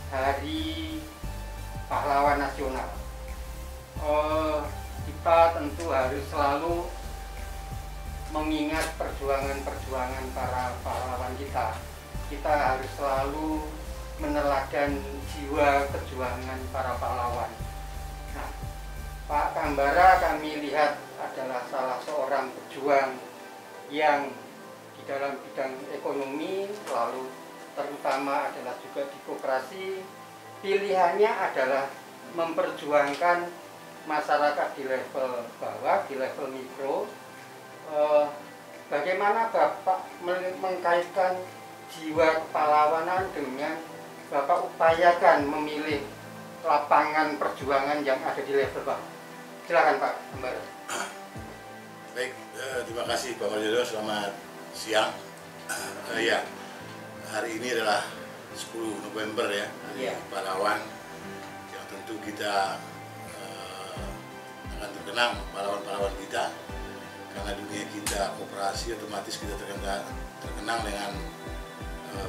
Hari Pahlawan Nasional. Kita tentu harus selalu mengingat perjuangan-perjuangan para pahlawan kita. Kita harus selalu meneladan jiwa perjuangan para pahlawan. Nah, Pak Kambara kami lihat adalah salah seorang pejuang yang di dalam bidang ekonomi, lalu terutama adalah juga di koperasi. Pilihannya adalah memperjuangkan masyarakat di level bawah, di level mikro. Bagaimana Bapak mengkaitkan jiwa kepahlawanan dengan Bapak upayakan memilih lapangan perjuangan yang ada di level bawah? Silakan Pak Kambara. Baik, terima kasih Pak Marjono, selamat siang. Ya, hari ini adalah 10 November ya, Hari Pahlawan, yang tentu kita akan terkenang pahlawan-pahlawan kita. Karena dunia kita koperasi, otomatis kita terkenang dengan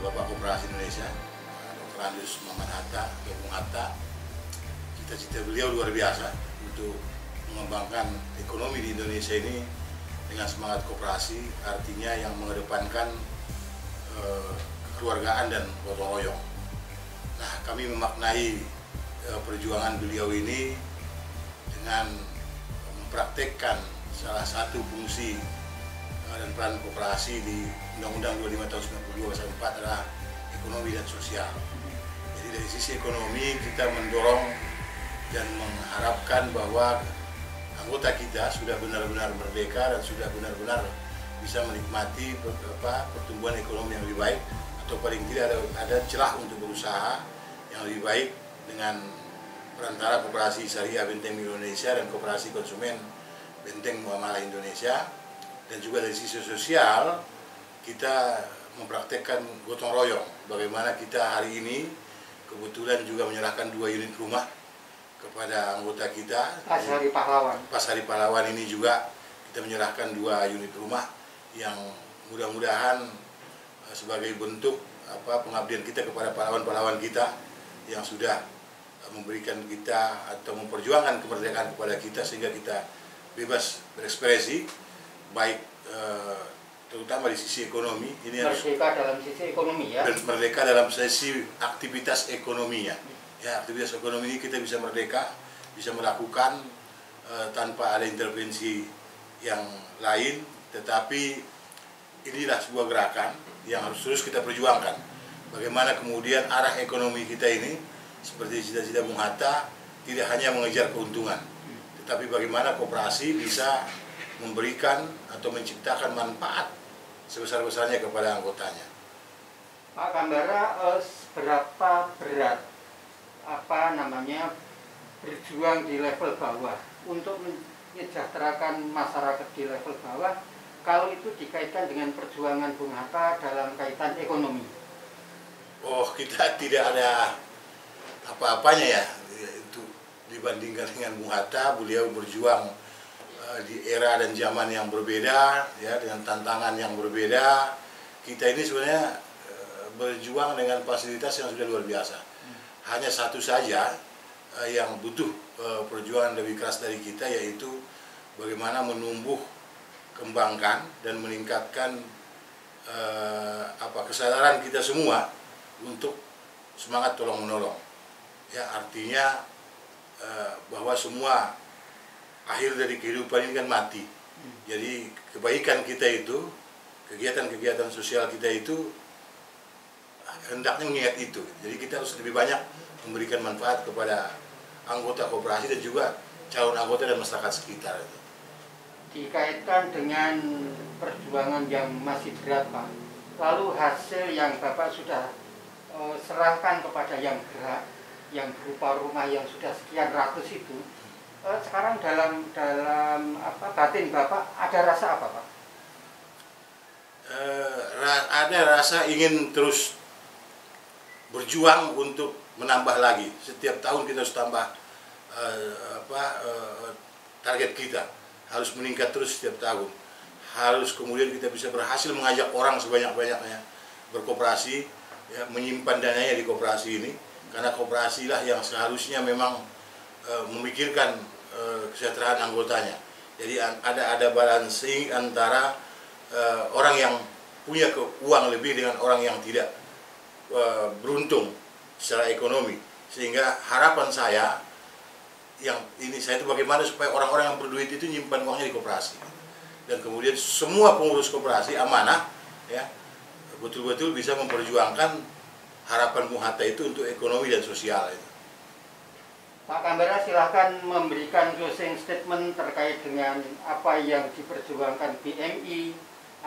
Bapak Koperasi Indonesia, Dr. Andius Muhammad Hatta, Bung Hatta. Cita-cita beliau luar biasa untuk mengembangkan ekonomi di Indonesia ini dengan semangat koperasi, artinya yang mengedepankan kekeluargaan dan gotong royong. Nah, kami memaknai perjuangan beliau ini dengan mempraktekkan salah satu fungsi dan peran koperasi di Undang-Undang 25 tahun 92 pasal 4 adalah ekonomi dan sosial. Jadi dari sisi ekonomi kita mendorong dan mengharapkan bahwa anggota kita sudah benar-benar merdeka dan sudah benar-benar bisa menikmati pertumbuhan ekonomi yang lebih baik, atau paling tidak ada celah untuk berusaha yang lebih baik dengan perantara Koperasi Syariah Benteng Indonesia dan Koperasi Konsumen Benteng Muamalah Indonesia. Dan juga dari sisi sosial kita mempraktekkan gotong royong, bagaimana kita hari ini kebetulan juga menyerahkan 2 unit rumah kepada anggota kita. Pas Hari Pahlawan. Pas Hari Pahlawan ini juga kita menyerahkan 2 unit rumah yang mudah-mudahan sebagai bentuk pengabdian kita kepada pahlawan-pahlawan kita yang sudah memberikan kita atau memperjuangkan kemerdekaan kepada kita, sehingga kita bebas berekspresi, baik terutama di sisi ekonomi. Ini merdeka dalam sisi ekonomi ya. Merdeka dalam sisi aktivitas ekonominya. Ya, aktivitas ekonomi ini kita bisa merdeka, bisa melakukan tanpa ada intervensi yang lain, tetapi inilah sebuah gerakan yang harus terus kita perjuangkan. Bagaimana kemudian arah ekonomi kita ini, seperti cita-cita Bung Hatta, tidak hanya mengejar keuntungan, tetapi bagaimana koperasi bisa memberikan atau menciptakan manfaat sebesar-besarnya kepada anggotanya. Pak Kambara, seberapa berat berjuang di level bawah untuk menyejahterakan masyarakat di level bawah kalau itu dikaitkan dengan perjuangan Bung Hatta dalam kaitan ekonomi? Oh, kita tidak ada apa-apanya ya itu dibandingkan dengan Bung Hatta. Beliau berjuang di era dan zaman yang berbeda ya, dengan tantangan yang berbeda. Kita ini sebenarnya berjuang dengan fasilitas yang sudah luar biasa. Hanya satu saja yang butuh perjuangan lebih keras dari kita, yaitu bagaimana menumbuh, kembangkan dan meningkatkan kesadaran kita semua untuk semangat tolong menolong. Ya, artinya bahwa semua akhir dari kehidupan ini kan mati. Jadi kebaikan kita itu, kegiatan-kegiatan sosial kita itu hendaknya mengingat itu. Jadi kita harus lebih banyak memberikan manfaat kepada anggota koperasi dan juga calon anggota dan masyarakat sekitar. Dikaitkan dengan perjuangan yang masih berat Pak, lalu hasil yang Bapak sudah serahkan kepada yang gerak, yang berupa rumah yang sudah sekian ratus itu, sekarang dalam batin Bapak ada rasa apa Pak? Ada rasa ingin terus berjuang untuk menambah lagi. Setiap tahun kita harus tambah target kita, harus meningkat terus setiap tahun. Harus kemudian kita bisa berhasil mengajak orang sebanyak-banyaknya berkoperasi, ya, menyimpan dananya di koperasi ini, karena koperasi lah yang seharusnya memang memikirkan kesejahteraan anggotanya. Jadi ada balancing antara orang yang punya uang lebih dengan orang yang tidak beruntung secara ekonomi. Sehingga harapan saya itu bagaimana supaya orang-orang yang berduit itu nyimpan uangnya di koperasi, dan kemudian semua pengurus koperasi amanah ya betul-betul bisa memperjuangkan harapan Bung Hatta itu untuk ekonomi dan sosial itu. Pak Kambara, silahkan memberikan closing statement terkait dengan apa yang diperjuangkan BMI,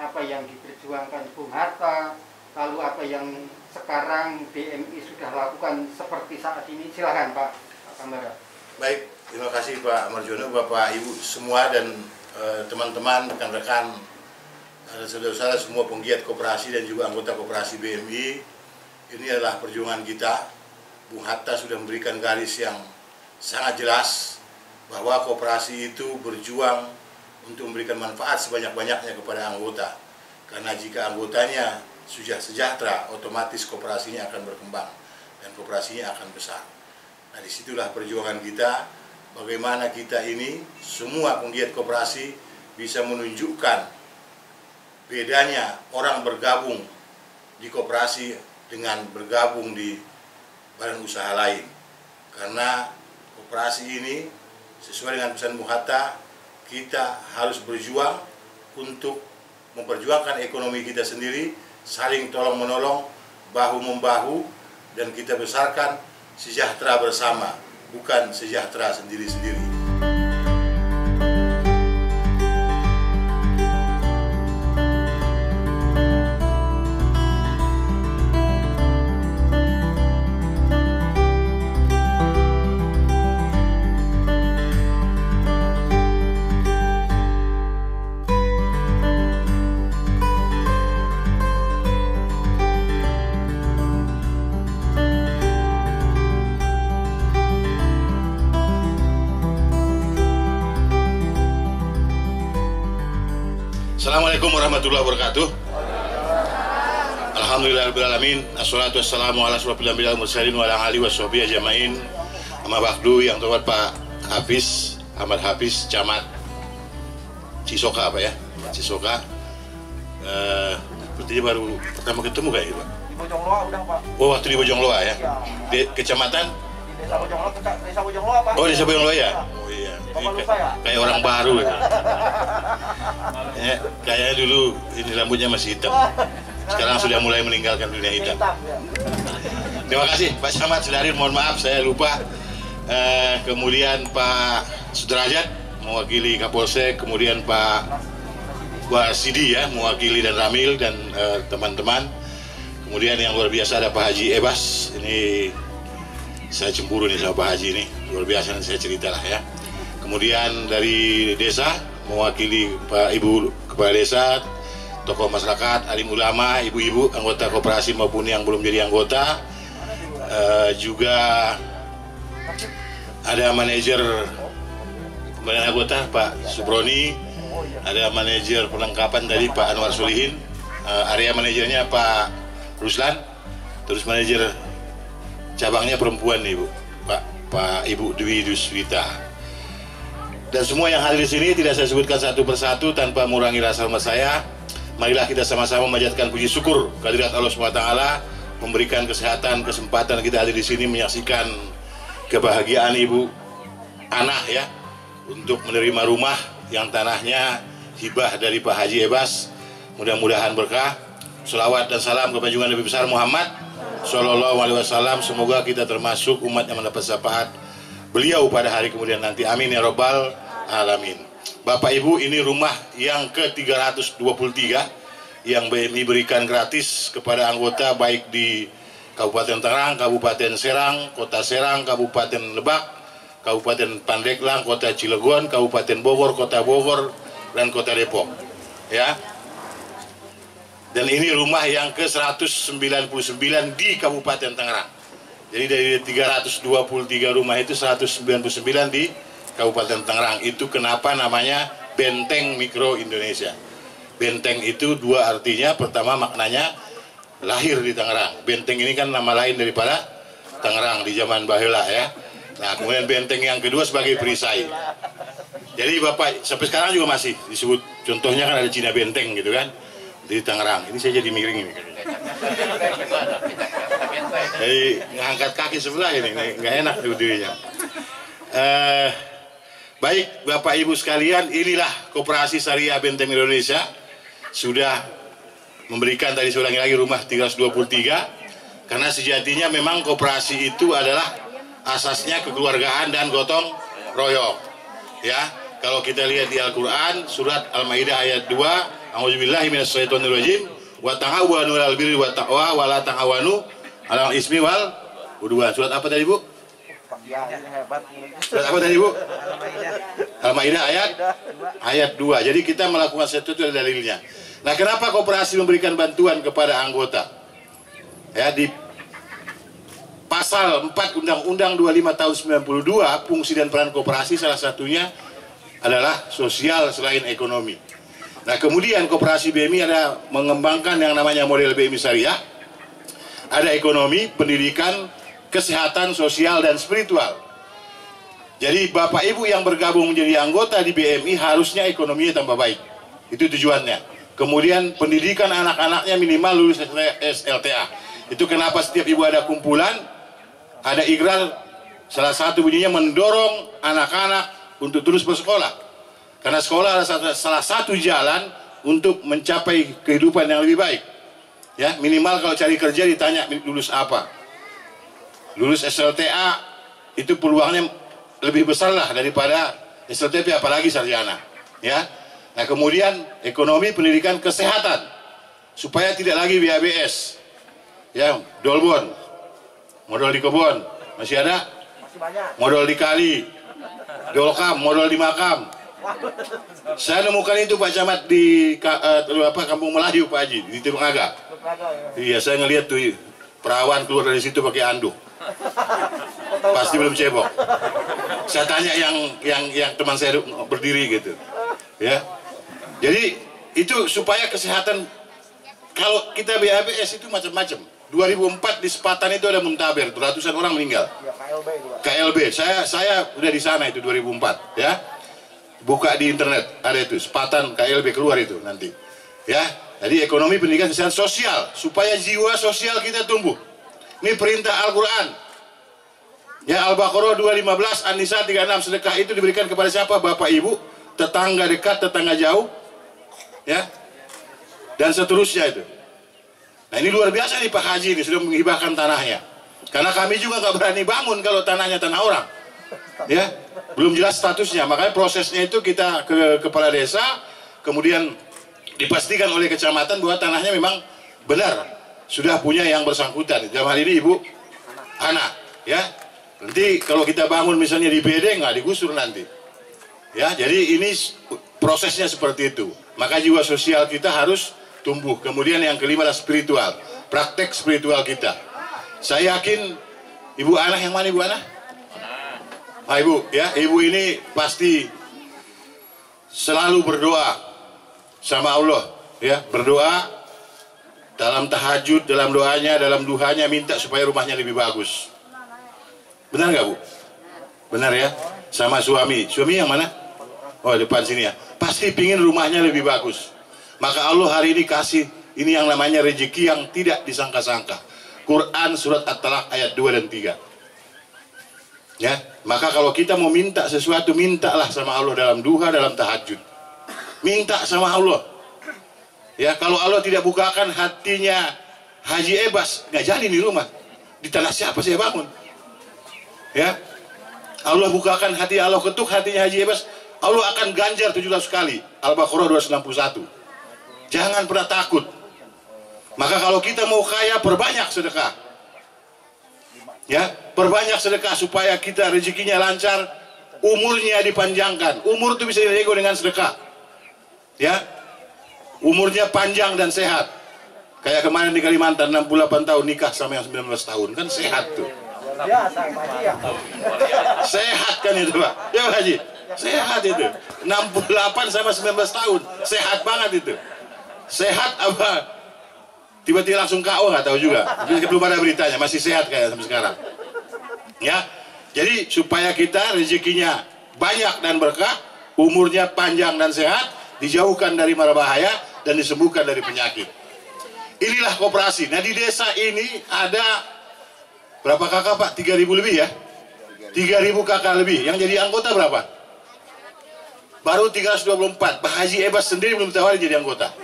apa yang diperjuangkan Bung Hatta, lalu apa yang sekarang BMI sudah lakukan seperti saat ini. Silahkan Pak Kambara. Baik, terima kasih Pak Marjono, Bapak Ibu semua, dan teman-teman, rekan-rekan, saudara-saudara semua penggiat koperasi dan juga anggota koperasi BMI. Ini adalah perjuangan kita. Bung Hatta sudah memberikan garis yang sangat jelas bahwa koperasi itu berjuang untuk memberikan manfaat sebanyak-banyaknya kepada anggota. Karena jika anggotanya sudah sejahtera, otomatis koperasinya akan berkembang dan koperasinya akan besar. Nah, disitulah perjuangan kita, bagaimana kita ini semua penggiat koperasi bisa menunjukkan bedanya orang bergabung di koperasi dengan bergabung di badan usaha lain. Karena koperasi ini sesuai dengan pesan Bung Hatta, kita harus berjuang untuk memperjuangkan ekonomi kita sendiri, saling tolong-menolong, bahu-membahu, dan kita besarkan sejahtera bersama, bukan sejahtera sendiri-sendiri. Assalamualaikum warahmatullahi wabarakatuh. Alhamdulillahirrahmanirrahim. Assalatu wassalamu ala asyrofil anbiya'i wal mursalin wa ala alihi washabihi ajmain. Amma ba'du, yang terhormat Pak Hafiz, Ahmad Hafiz, Camat Cisoka Pak ya, Cisoka. Sepertinya baru pertama ketemu kayaknya Pak. Di Bojongloa udah Pak. Oh, waktu di Bojongloa ya? Di kecamatan? Di Desa Bojongloa, Desa Bojongloa Pak. Oh, Desa Bojongloa ya? Oh iya. Kayak orang baru ya. Kayaknya dulu ini rambutnya masih hitam. Sekarang sudah mulai meninggalkan dunia hitam. Terima kasih Pak Camat sudah hadir. Mohon maaf saya lupa. Kemudian Pak Sudrajat mewakili Kapolsek, kemudian Pak Wasidi ya mewakili dan Ramil dan teman-teman. Kemudian yang luar biasa ada Pak Haji Ebas. Ini saya cemburu nih sama Pak Haji ini, luar biasa, nanti saya cerita lah ya. Kemudian dari desa mewakili Pak Ibu Kepala Desa, tokoh masyarakat, alim ulama, ibu-ibu, anggota koperasi maupun yang belum jadi anggota. Juga ada manajer pembinaan anggota Pak Subroni, ada manajer perlengkapan dari Pak Anwar Solihin, area manajernya Pak Ruslan, terus manajer cabangnya perempuan nih Bu, Pak Ibu Dwi Duswita. Dan semua yang hadir di sini tidak saya sebutkan satu persatu tanpa mengurangi rasa hormat saya. Marilah kita sama-sama memanjatkan puji syukur kehadirat Allah SWT, memberikan kesehatan, kesempatan kita hadir di sini menyaksikan kebahagiaan Ibu Anah ya, untuk menerima rumah yang tanahnya hibah dari Pak Haji Ebas. Mudah-mudahan berkah. Selawat dan salam kepada junjungan Nabi besar Muhammad Sallallahu Alaihi Wasallam. Semoga kita termasuk umat yang mendapat syafaat beliau pada hari kemudian nanti. Amin ya robbal alamin. Bapak Ibu, ini rumah yang ke-323 yang BMI berikan gratis kepada anggota baik di Kabupaten Tangerang, Kabupaten Serang, Kota Serang, Kabupaten Lebak, Kabupaten Pandeglang, Kota Cilegon, Kabupaten Bogor, Kota Bogor, dan Kota Depok. Ya. Dan ini rumah yang ke-199 di Kabupaten Tangerang. Jadi dari 323 rumah itu 199 di Kabupaten Tangerang. Itu kenapa namanya Benteng Mikro Indonesia. Benteng itu dua artinya. Pertama maknanya lahir di Tangerang. Benteng ini kan nama lain daripada Tangerang di zaman baheula ya. Nah, kemudian benteng yang kedua sebagai perisai. Jadi Bapak sampai sekarang juga masih disebut, contohnya kan ada Cina Benteng gitu kan di Tangerang. Ini saya jadi miring ini. Jadi ngangkat kaki sebelah ini nggak enak berdirinya. Baik Bapak Ibu sekalian, inilah Koperasi Syariah Benteng Indonesia sudah memberikan, tadi saya ulangi lagi, rumah 323, karena sejatinya memang koperasi itu adalah asasnya kekeluargaan dan gotong royong. Ya, kalau kita lihat di Al-Quran surat Al-Maidah ayat 2, A'udzubillahi minasyaitonirrajim, wa ta'awanu 'alal birri wat taqwa wa la ta'awanu 'alal ismi wal udwan. Surat apa tadi Bu? Surat apa tadi Bu? Al-Maidah ayat 2. Jadi kita melakukan sesuatu itu ada dalilnya. Nah, kenapa koperasi memberikan bantuan kepada anggota? Ya, di Pasal 4 Undang-Undang 25 tahun 92, fungsi dan peran koperasi salah satunya adalah sosial selain ekonomi. Nah, kemudian koperasi BMI ada mengembangkan yang namanya model BMI Syariah. Ada ekonomi, pendidikan, kesehatan, sosial, dan spiritual. Jadi Bapak Ibu yang bergabung menjadi anggota di BMI harusnya ekonominya tambah baik. Itu tujuannya. Kemudian pendidikan anak-anaknya minimal lulus SLTA. Itu kenapa setiap ibu ada kumpulan, ada ikrar, salah satu bunyinya mendorong anak-anak untuk terus bersekolah. Karena sekolah adalah salah satu jalan untuk mencapai kehidupan yang lebih baik. Ya, minimal kalau cari kerja ditanya lulus apa. Lulus SLTA itu peluangnya lebih besar lah daripada SLTP, apalagi sarjana. Ya. Nah, kemudian ekonomi, pendidikan, kesehatan supaya tidak lagi BABS. Ya, dolbon, modal di kebun, masih ada? Masih banyak. Modal di kali, dolkam, modal di makam. Saya nemukan itu Pak Camat di Kampung Melayu Pak Haji di Timur Naga. Iya, saya ngelihat tuh perawan keluar dari situ pakai anduk. Pasti belum cebok. Saya tanya yang teman saya berdiri gitu. Ya. Jadi itu supaya kesehatan, kalau kita BABS itu macam-macam. 2004 di Sepatan itu ada muntaber, ratusan orang meninggal. Ya, KLB juga. KLB, saya udah di sana itu 2004 ya. Buka di internet ada itu, Sepatan KLB keluar itu nanti. Ya. Jadi ekonomi, pendidikan, kesehatan, sosial supaya jiwa sosial kita tumbuh. Ini perintah Al-Quran. Ya, Al-Baqarah 215, An-Nisa 36, sedekah itu diberikan kepada siapa? Bapak Ibu, tetangga dekat, tetangga jauh. Ya, dan seterusnya itu. Nah, ini luar biasa nih Pak Haji ini sudah menghibahkan tanahnya. Karena kami juga nggak berani bangun kalau tanahnya tanah orang. Ya, belum jelas statusnya. Makanya prosesnya itu kita ke kepala desa, kemudian dipastikan oleh kecamatan bahwa tanahnya memang benar sudah punya yang bersangkutan. Dalam hal ini Ibu Ana, ya. Nanti kalau kita bangun misalnya di BD nggak digusur nanti. Ya, jadi ini prosesnya seperti itu. Maka jiwa sosial kita harus tumbuh. Kemudian yang kelima adalah spiritual, praktek spiritual kita. Saya yakin Ibu Ana, yang mana Ibu Ana? Ah, Ibu, ya, Ibu ini pasti selalu berdoa sama Allah, ya, berdoa dalam tahajud, dalam doanya, dalam duhanya minta supaya rumahnya lebih bagus. Benar nggak Bu? Benar ya? Sama suami yang mana? Oh, depan sini ya. Pasti pingin rumahnya lebih bagus. Maka Allah hari ini kasih ini yang namanya rezeki yang tidak disangka-sangka. Quran surat At-Talaq ayat 2 dan 3. Ya, maka kalau kita mau minta sesuatu, mintalah sama Allah dalam duha, dalam tahajud. Minta sama Allah. Ya, kalau Allah tidak bukakan hatinya Haji Ebas, nggak jadi di rumah. Di tanah siapa saya bangun? Ya, Allah bukakan hati, Allah ketuk hatinya Haji Ebas, Allah akan ganjar 700 kali. Al-Baqarah 261. Jangan pernah takut. Maka kalau kita mau kaya, perbanyak sedekah. Ya, perbanyak sedekah supaya kita rezekinya lancar, umurnya dipanjangkan. Umur itu bisa dinego dengan sedekah. Ya, umurnya panjang dan sehat. Kayak kemarin di Kalimantan 68 tahun nikah sama yang 19 tahun, kan sehat tuh. Sehat kan itu Pak? Ya Pak Haji, sehat itu. 68 sama 19 tahun, sehat banget itu. Sehat apa? Tiba-tiba langsung KO nggak tahu juga. Belum ada beritanya, masih sehat kayak sampai sekarang. Ya, jadi supaya kita rezekinya banyak dan berkah, umurnya panjang dan sehat, dijauhkan dari mara bahaya dan disembuhkan dari penyakit. Inilah koperasi. Nah, di desa ini ada berapa kakak Pak? 3.000 lebih ya? 3.000 kakak lebih. Yang jadi anggota berapa? Baru 324. Pak Haji Ebas sendiri belum tahu jadi anggota.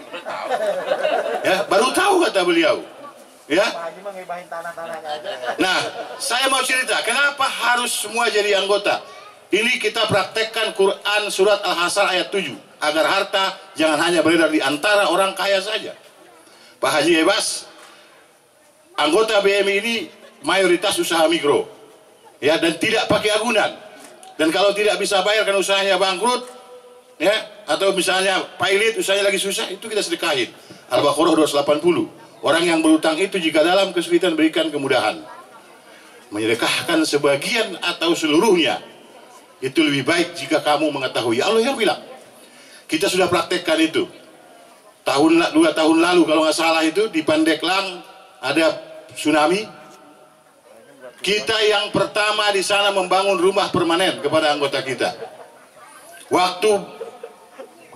Ya, baru tahu kata beliau. Ya. Nah, saya mau cerita, kenapa harus semua jadi anggota? Ini kita praktekkan Quran surat Al-Hasr ayat 7, agar harta jangan hanya beredar di antara orang kaya saja. Pak Haji Ebas, anggota BMI ini mayoritas usaha mikro, ya, dan tidak pakai agunan. Dan kalau tidak bisa bayar karena usahanya bangkrut, ya, atau misalnya pilot usahanya lagi susah, itu kita sedekahin. Al-Baqarah 280. Orang yang berutang itu jika dalam kesulitan berikan kemudahan. Menyedekahkan sebagian atau seluruhnya itu lebih baik jika kamu mengetahui. Allah yang bilang. Kita sudah praktekkan itu. 2 tahun lalu kalau nggak salah itu di Pandeglang ada tsunami. Kita yang pertama di sana membangun rumah permanen kepada anggota kita. Waktu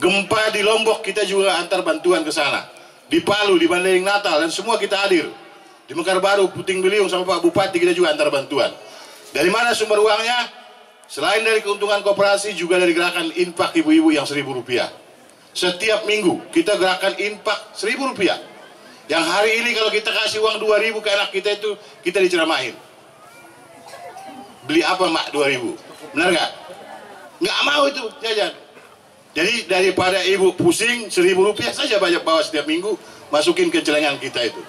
gempa di Lombok kita juga antar bantuan ke sana. Di Palu, di Mandailing Natal, dan semua kita hadir. Di Mekarbaru, Puting Beliung sama Pak Bupati kita juga antar bantuan. Dari mana sumber uangnya? Selain dari keuntungan koperasi, juga dari gerakan infak ibu-ibu yang Rp1.000. Setiap minggu kita gerakan infak Rp1.000. Yang hari ini kalau kita kasih uang 2.000 ke anak kita itu, kita diceramahin. Beli apa mak 2.000? Benar nggak? Nggak mau itu jajan. Jadi daripada ibu pusing, Rp1.000 saja banyak bawa setiap minggu, masukin ke celengan kita itu.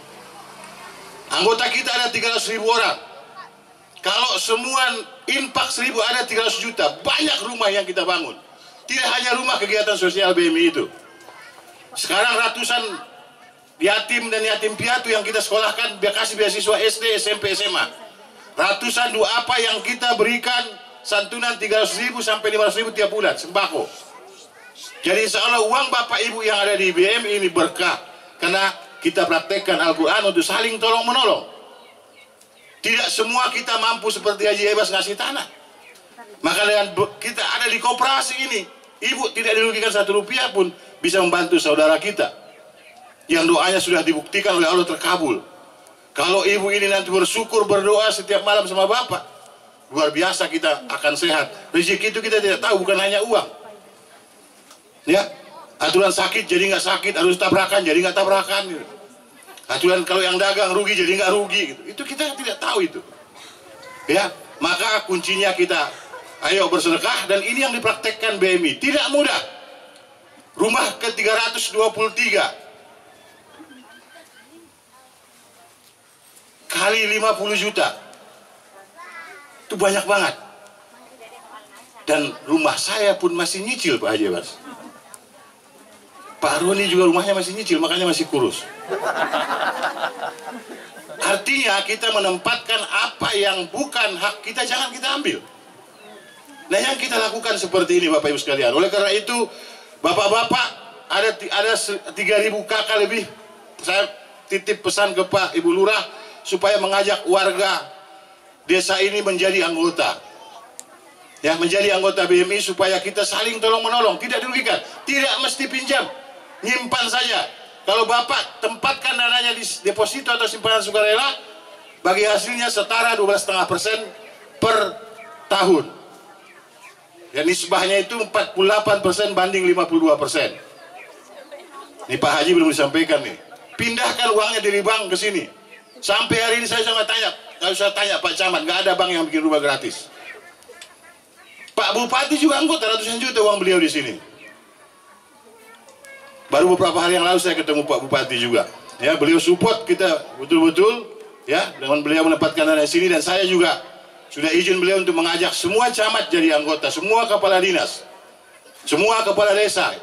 Anggota kita ada 300.000 orang. Kalau semua infak 1.000 ada 300 juta, banyak rumah yang kita bangun. Tidak hanya rumah kegiatan sosial BMI itu. Sekarang ratusan yatim dan yatim piatu yang kita sekolahkan, kasih beasiswa SD, SMP, SMA. Ratusan duafa yang kita berikan santunan 300.000 sampai 500.000 tiap bulan, sembako. Jadi insya Allah uang Bapak Ibu yang ada di BMI ini berkah. Karena kita praktekkan Al-Quran untuk saling tolong-menolong. Tidak semua kita mampu seperti Haji Ebas ngasih tanah. Maka dengan kita ada di koperasi ini, ibu tidak dirugikan Rp1 pun bisa membantu saudara kita. Yang doanya sudah dibuktikan oleh Allah terkabul. Kalau ibu ini nanti bersyukur, berdoa setiap malam sama Bapak, luar biasa kita akan sehat. Rezeki itu kita tidak tahu, bukan hanya uang. Ya, aturan sakit jadi nggak sakit, harus tabrakan jadi nggak tabrakan gitu. Aturan kalau yang dagang rugi jadi nggak rugi gitu. Itu kita tidak tahu itu. Ya, maka kuncinya kita ayo bersedekah, dan ini yang dipraktekkan BMI. Tidak mudah. Rumah ke 323 kali 50 juta. Itu banyak banget. Dan rumah saya pun masih nyicil Pak Haji Bas. Pak Roni juga rumahnya masih nyicil, makanya masih kurus. Artinya kita menempatkan apa yang bukan hak kita, jangan kita ambil. Nah, yang kita lakukan seperti ini Bapak Ibu sekalian. Oleh karena itu, Bapak-bapak ada 3.000 kakak lebih. Saya titip pesan ke Pak Ibu Lurah supaya mengajak warga desa ini menjadi anggota. Ya, menjadi anggota BMI supaya kita saling tolong-menolong, tidak dirugikan, tidak mesti pinjam. Nyimpan saja. Kalau Bapak tempatkan dananya di deposito atau simpanan sukarela, bagi hasilnya setara 12,5% per tahun. Dan nisbahnya itu 48% banding 52%. Ini Pak Haji belum disampaikan nih. Pindahkan uangnya dari bank ke sini. Sampai hari ini saya nggak usah tanya Pak Camat, nggak ada bank yang bikin rumah gratis. Pak Bupati juga anggota, ratusan juta uang beliau di sini. Baru beberapa hari yang lalu saya ketemu Pak Bupati juga. Ya, beliau support kita betul-betul, ya, dengan beliau menempatkan dana di sini, dan saya juga sudah izin beliau untuk mengajak semua camat jadi anggota, semua kepala dinas, semua kepala desa.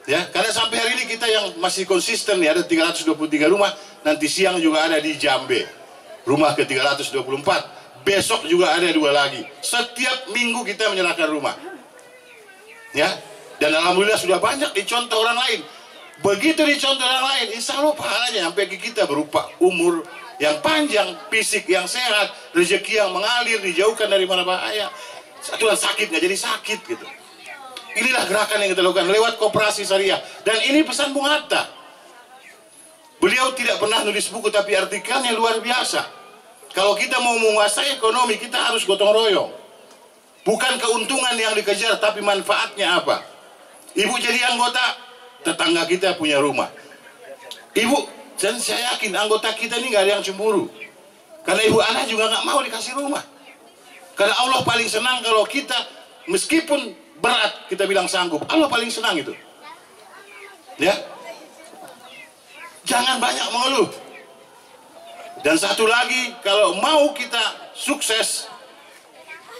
Ya, karena sampai hari ini kita yang masih konsisten ya, ada 323 rumah, nanti siang juga ada di Jambe. Rumah ke 324. Besok juga ada 2 lagi. Setiap minggu kita menyerahkan rumah. Ya. Dan alhamdulillah sudah banyak dicontoh orang lain. Begitu dicontoh orang lain, insya Allah pahalanya sampai ke kita berupa umur, yang panjang, fisik yang sehat, rezeki yang mengalir, dijauhkan dari mana bahaya. Aturan sakit nggak jadi sakit gitu. Inilah gerakan yang kita lakukan lewat koperasi syariah. Dan ini pesan Bung Hatta. Beliau tidak pernah nulis buku, tapi artikelnya luar biasa. Kalau kita mau menguasai ekonomi, kita harus gotong royong. Bukan keuntungan yang dikejar, tapi manfaatnya apa. Ibu jadi anggota, tetangga kita punya rumah. Ibu, dan saya yakin anggota kita ini nggak ada yang cemburu. Karena ibu anak juga nggak mau dikasih rumah. Karena Allah paling senang kalau kita, meskipun berat, kita bilang sanggup. Allah paling senang itu. Ya. Jangan banyak mengeluh. Dan satu lagi, kalau mau kita sukses,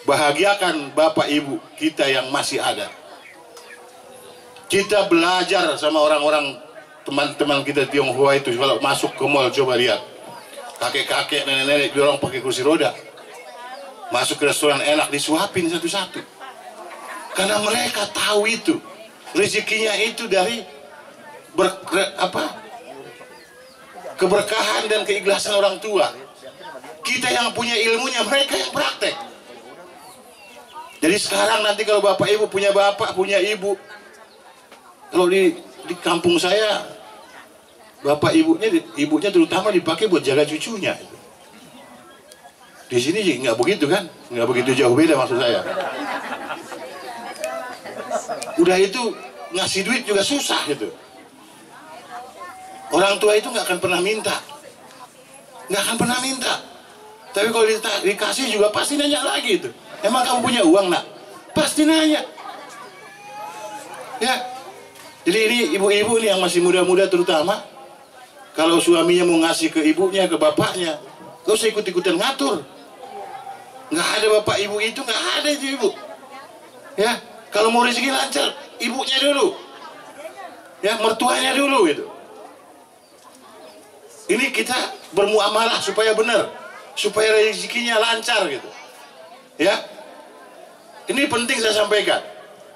bahagiakan bapak ibu kita yang masih ada. Kita belajar sama orang-orang teman-teman kita Tionghoa itu. Kalau masuk ke mall, coba lihat kakek-kakek, nenek-nenek, orang pakai kursi roda. Masuk ke restoran enak, disuapin satu-satu. Karena mereka tahu itu rezekinya itu dari keberkahan dan keikhlasan orang tua. Kita yang punya ilmunya, mereka yang praktek. Jadi sekarang nanti kalau bapak ibu punya bapak, punya ibu, kalau di kampung saya, bapak ibunya terutama dipakai buat jaga cucunya. Di sini nggak begitu kan, nggak begitu jauh beda maksud saya. Udah itu ngasih duit juga susah gitu. Orang tua itu nggak akan pernah minta, nggak akan pernah minta. Tapi kalau dikasih juga pasti nanya lagi itu. Emang kamu punya uang nak? Pasti nanya. Ya. Jadi ini ibu-ibu nih yang masih muda-muda terutama, kalau suaminya mau ngasih ke ibunya, ke bapaknya, gak usah ikut-ikutan ngatur. Nggak ada bapak ibu itu, nggak ada itu ibu. Ya. Kalau mau rezeki lancar, ibunya dulu. Ya, mertuanya dulu gitu. Ini kita bermuamalah supaya benar, supaya rezekinya lancar gitu. Ya, ini penting saya sampaikan.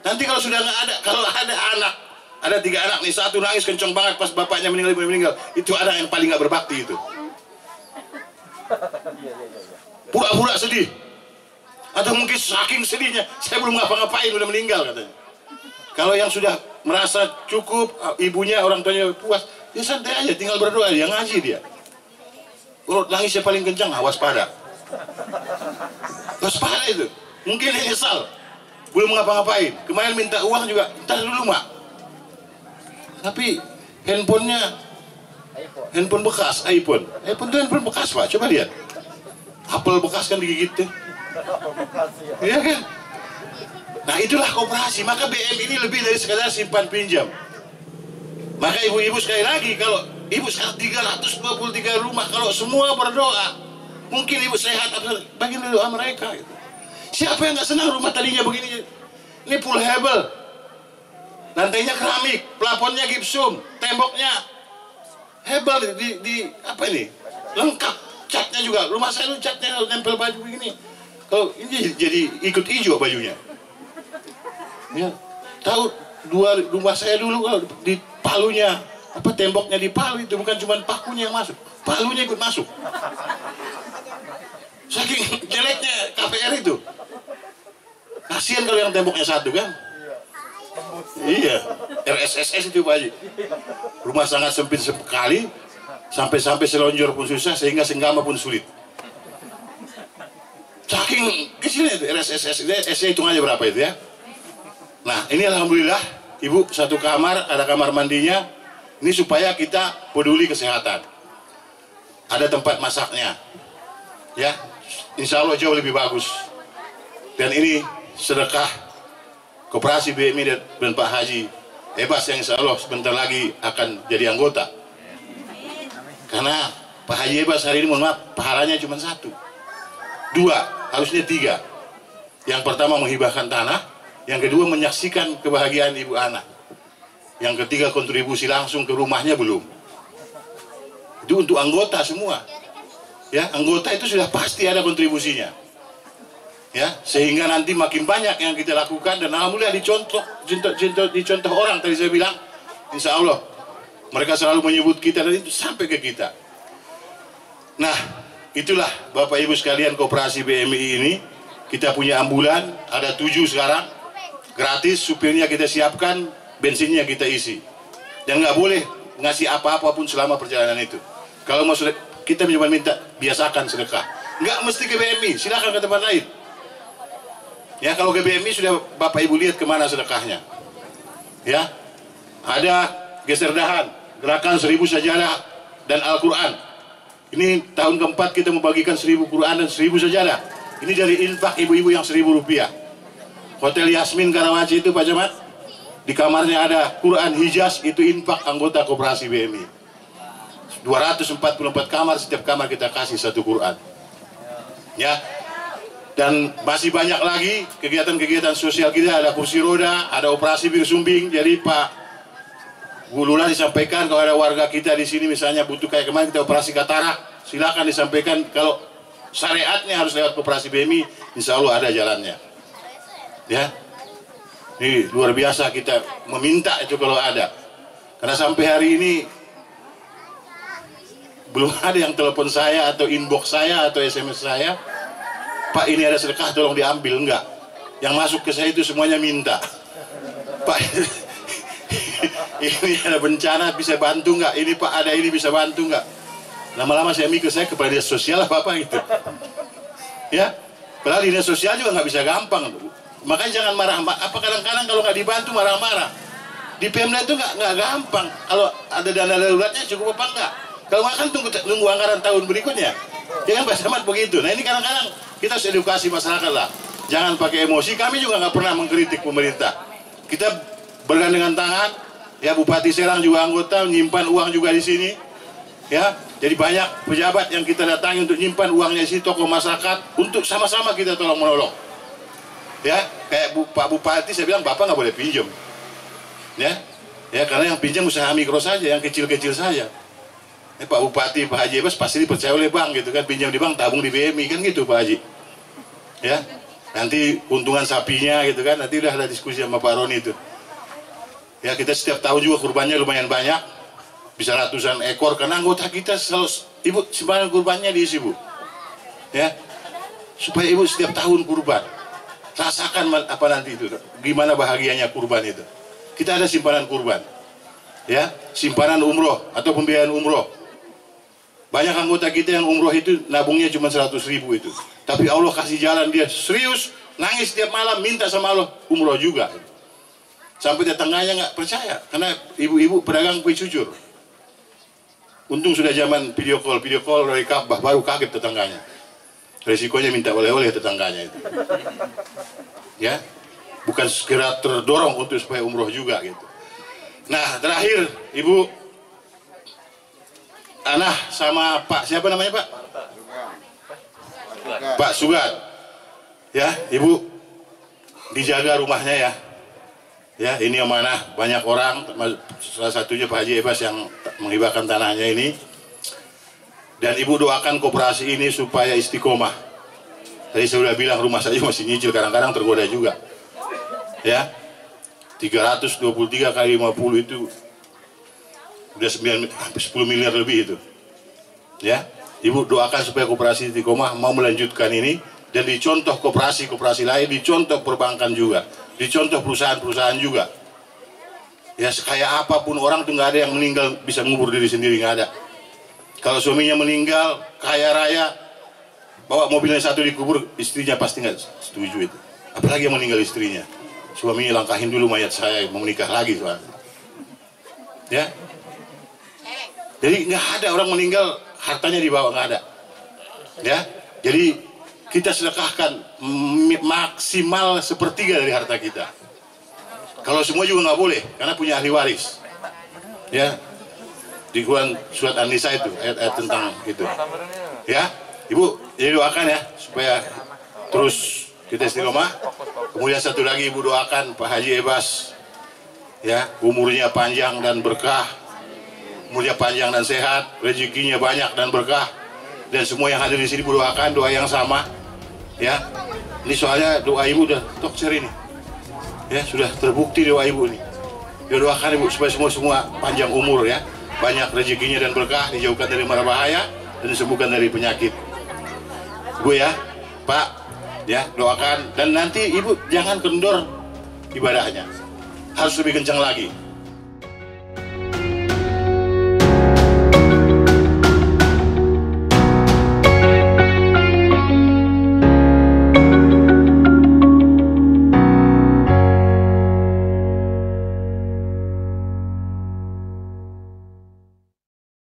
Nanti kalau sudah nggak ada, kalau ada anak, ada 3 anak nih, satu nangis kenceng banget pas bapaknya meninggal, itu anak yang paling nggak berbakti itu. Pura-pura sedih, atau mungkin saking sedihnya, saya belum ngapa-ngapain udah meninggal katanya. Kalau yang sudah merasa cukup, ibunya, orang tuanya puas, ya santai aja, tinggal berdoa, dia ngaji dia. Kalau nangisnya paling kencang, waspada. Waspada itu. Mungkin dia nyesal, belum ngapa-ngapain. Kemarin minta uang juga, ntar dulu mak. Tapi handphone bekas, iPhone itu handphone bekas pak, coba lihat. Apel bekas kan digigit tuh. Iya kan? Nah itulah koperasi. Maka BM ini lebih dari sekadar simpan pinjam. Maka ibu-ibu sekali lagi, kalau ibu sekarang 323 rumah, kalau semua berdoa, mungkin ibu sehat, bagian doa mereka gitu. Siapa yang nggak senang rumah tadinya begini? Ini full hebel, lantainya keramik, plafonnya gipsum, temboknya hebel, di apa ini? Lengkap, catnya juga. Rumah saya itu catnya nempel baju begini. Kalau ini jadi ikut hijau bajunya. Ya, tahu rumah saya dulu kalau di palunya, temboknya di palu itu bukan cuma pakunya yang masuk, palunya ikut masuk. Saking jeleknya KPR itu. Kasihan kalau yang temboknya satu kan. Iya, RSSS itu Pak Haji. Rumah sangat sempit sekali, sampai selonjor pun susah, sehingga senggama pun sulit. Saking kecilnya itu RSSS, S-nya hitung aja berapa itu ya. Nah ini alhamdulillah ibu satu kamar, ada kamar mandinya. Ini supaya kita peduli kesehatan. Ada tempat masaknya, ya. Insya Allah jauh lebih bagus. Dan ini sedekah koperasi BMI dan Pak Haji Ebas yang insya Allah sebentar lagi akan jadi anggota. Karena Pak Haji Ebas hari ini mohon maaf pahalanya cuma 1, 2, harusnya 3. Yang pertama menghibahkan tanah. Yang kedua menyaksikan kebahagiaan ibu anak. Yang ketiga kontribusi langsung ke rumahnya belum. Itu untuk anggota semua. Ya, anggota itu sudah pasti ada kontribusinya. Ya, sehingga nanti makin banyak yang kita lakukan dan alhamdulillah dicontoh orang tadi saya bilang, insya Allah mereka selalu menyebut kita dan itu sampai ke kita. Nah, itulah Bapak Ibu sekalian koperasi BMI ini. Kita punya ambulan, ada 7 sekarang, gratis, supirnya kita siapkan, bensinnya kita isi. Dan nggak boleh ngasih apa-apa pun selama perjalanan itu. Kalau mau kita cuma minta biasakan sedekah. Nggak mesti ke BMI, silakan ke tempat lain. Ya, kalau ke BMI sudah Bapak Ibu lihat kemana sedekahnya. Ya, ada geser dahan, gerakan 1000 sajadah dan Al-Quran. Ini tahun keempat kita membagikan 1000 Quran dan 1000 sajadah. Ini dari infak ibu-ibu yang 1000 rupiah. Hotel Yasmin Karawaci itu Pak Camat, di kamarnya ada Quran Hijaz, itu infak anggota koperasi BMI. 244 kamar, setiap kamar kita kasih 1 Quran. Ya. Dan masih banyak lagi kegiatan-kegiatan sosial kita, ada kursi roda, ada operasi bir sumbing. Jadi Pak Gulula disampaikan kalau ada warga kita di sini misalnya butuh kayak kemarin kita operasi katarak, silakan disampaikan. Kalau syariatnya harus lewat koperasi BMI, insya Allah ada jalannya. Ya, ini luar biasa kita meminta itu kalau ada. Karena sampai hari ini belum ada yang telepon saya atau inbox saya atau SMS saya, Pak ini ada sedekah tolong diambil. Enggak, yang masuk ke saya itu semuanya minta, Pak ini ada bencana bisa bantu nggak, ini Pak ada ini bisa bantu nggak. Lama-lama saya mikir, saya kepala dinas sosial apa gitu ya, padahal dinas sosial juga nggak bisa gampang. Makanya jangan marah, apa kadang-kadang kalau nggak dibantu marah-marah. Di Pemda itu nggak gampang, kalau ada dana daruratnya cukup apa enggak. Kalau nggak kan tunggu anggaran tahun berikutnya, ya kan Pak Samad begitu. Nah ini kadang-kadang kita harus edukasi masyarakat lah, jangan pakai emosi. Kami juga nggak pernah mengkritik pemerintah, kita bergandengan tangan. Ya, Bupati Serang juga anggota, menyimpan uang juga di sini. Ya, jadi banyak pejabat yang kita datangi untuk menyimpan uangnya di sini, tokoh masyarakat, untuk sama-sama kita tolong menolong. Ya, kayak Pak Bupati saya bilang Bapak nggak boleh pinjam. Ya, karena yang pinjam usaha mikro saja, yang kecil-kecil saja. Pak Bupati, Pak Haji Abbas pasti dipercaya oleh bank gitu kan, pinjam di bank, tabung di BMI kan gitu Pak Haji. Ya, nanti keuntungan sapinya gitu kan, nanti udah ada diskusi sama Pak Roni itu. Ya, kita setiap tahun juga kurbannya lumayan banyak, bisa ratusan ekor, karena anggota kita selalu, Ibu simpanan kurbannya diisi Bu. Ya, supaya Ibu setiap tahun kurban, rasakan apa nanti itu, gimana bahagianya kurban itu. Kita ada simpanan kurban, ya, simpanan umroh atau pembiayaan umroh. Banyak anggota kita yang umroh itu nabungnya cuma 100.000 itu, tapi Allah kasih jalan, dia serius, nangis setiap malam, minta sama Allah umroh juga. Sampai tetangganya nggak percaya, karena ibu-ibu pedagang kue cucur. Untung sudah zaman video call dari Ka'bah, baru kaget tetangganya. Resikonya minta oleh-oleh tetangganya itu. Ya, bukan segera terdorong untuk supaya umroh juga gitu. Nah, terakhir Ibu Anah sama Pak siapa namanya Pak? Pak Sugat. Ya, Ibu dijaga rumahnya ya. Ya, ini amanah banyak orang, salah satunya Pak Haji Abbas yang menghibahkan tanahnya ini. Dan Ibu doakan koperasi ini supaya istiqomah. Tadi saya sudah bilang rumah saya masih nyicil, kadang-kadang tergoda juga. Ya, 323 kali 50 itu udah 10 miliar lebih itu. Ya, Ibu doakan supaya koperasi istiqomah mau melanjutkan ini, dan dicontoh koperasi lain, dicontoh perbankan juga, dicontoh perusahaan-perusahaan juga. Ya, kayak apapun orang tuh nggak ada yang meninggal bisa ngubur diri sendiri, nggak ada. Kalau suaminya meninggal kaya raya, bawa mobilnya satu dikubur, istrinya pasti nggak setuju itu. Apalagi yang meninggal istrinya, suaminya langkahin dulu mayat saya, mau menikah lagi soalnya. Ya, jadi nggak ada orang meninggal hartanya dibawa, nggak ada. Ya, jadi kita sedekahkan maksimal 1/3 dari harta kita. Kalau semua juga nggak boleh, karena punya ahli waris. Ya, di Quran surat An-Nisa itu ayat-ayat tentang itu. Ya, Ibu, jadi doakan ya supaya terus kita istiqomah. Kemudian satu lagi Ibu doakan Pak Haji Abbas, ya, umurnya panjang dan berkah, umurnya panjang dan sehat, rezekinya banyak dan berkah. Dan semua yang hadir di sini Ibu doakan doa yang sama. Ya, ini soalnya doa Ibu udah tokcer ini. Ya, sudah terbukti doa Ibu ini. Dia doakan Ibu supaya semua panjang umur ya, banyak rezekinya dan berkah, dijauhkan dari mara bahaya, dan disembuhkan dari penyakit. Bu ya, Pak, ya doakan, dan nanti Ibu jangan kendor ibadahnya, harus lebih kencang lagi.